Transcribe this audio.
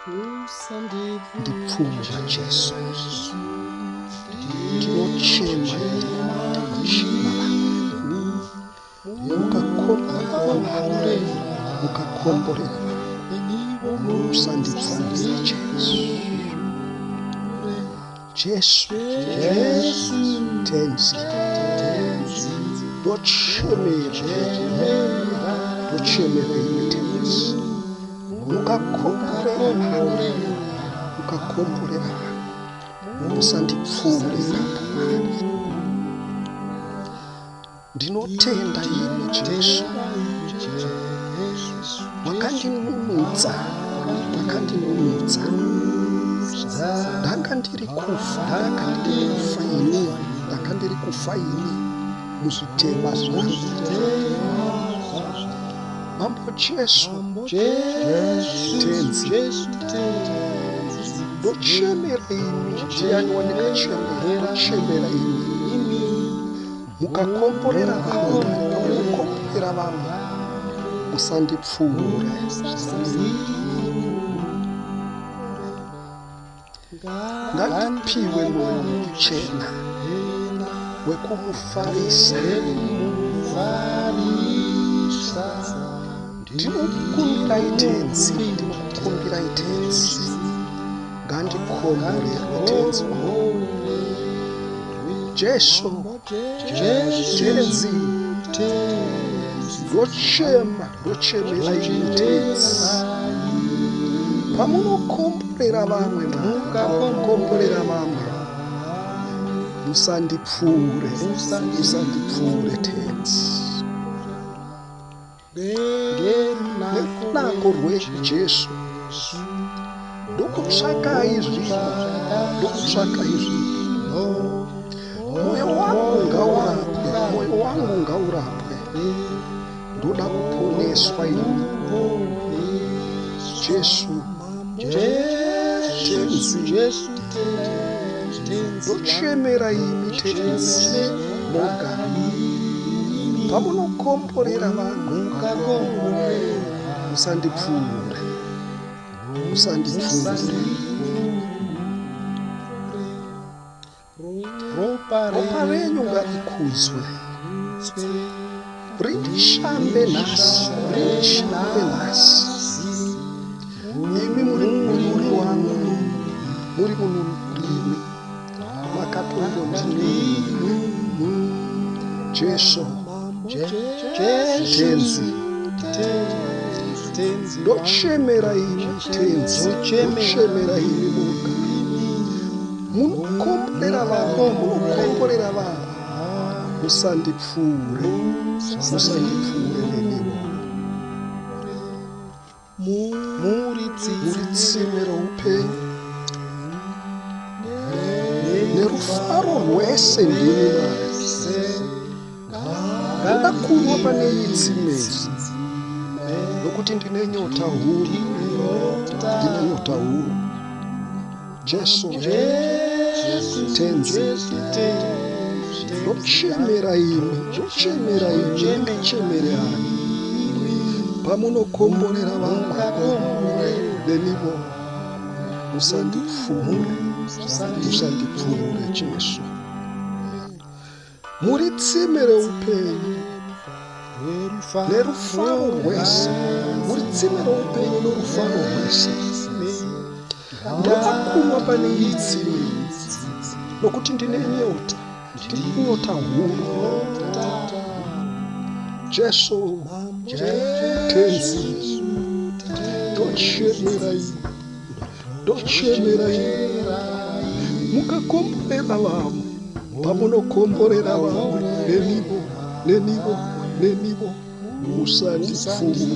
Musandipfuura Jesu, ndinochema mukakomborera musandipfuura Jesu, tenzi ndochemera imi tenzi mukakomborera musandipfuura. Ndinotenda imi Jesu, wakandinunudza ndanga ndiri kufa ini muzvitema zvangu. Mambo Jesu, tenzi ndochemera imi, ndiani wandingachemera? Ndochemera imi mukakomborera vamwe musandipfuura. Ngandipiwe mwoyo muchena wekumufarisa. Ndinokumbira itenzi, ngandikomborerwe tenzi Jesu, tenzi ndochemera imi tenzi. Pamunokomborera vamwe musandipfuure tenzi. Nerunako rweJesu ndokutsvakai zvino. Moyo wangu ngaurapwe, ndoda kuponeswa ini Jesu, tenzi ndochemera imi tenzi moga. Pamunokomborera vanhu musandipfuure. Ropa renyu ngarikudzwe, rindishambe nhasi. Imi muri mumuri wangu, muri munurimi makatongondinini. Jesu, tenzi ndochemera imi tenzi, ndochemera imi muga. Munokomborera vanhu musandipfuure neniwo. Muri tsime roupenyu nerufaro rwese ndini ndoda kunwa pane iyi tsimezi, nokuti ndine nyota huru. Jesu, tenzi ndochemera imi, ndichemere ani. Pamunokomborera vamwe nenivo musandipfuure Jesu. Muri tsime reupenyu nerufaro rwese, ndoda kunwa pane iyi tsime, nokuti ndine nyota huru. Jesu, tenzi ndochemera imi mukakomborera vamwe. Pamunokomborera vamwe nenivo musandipfuure.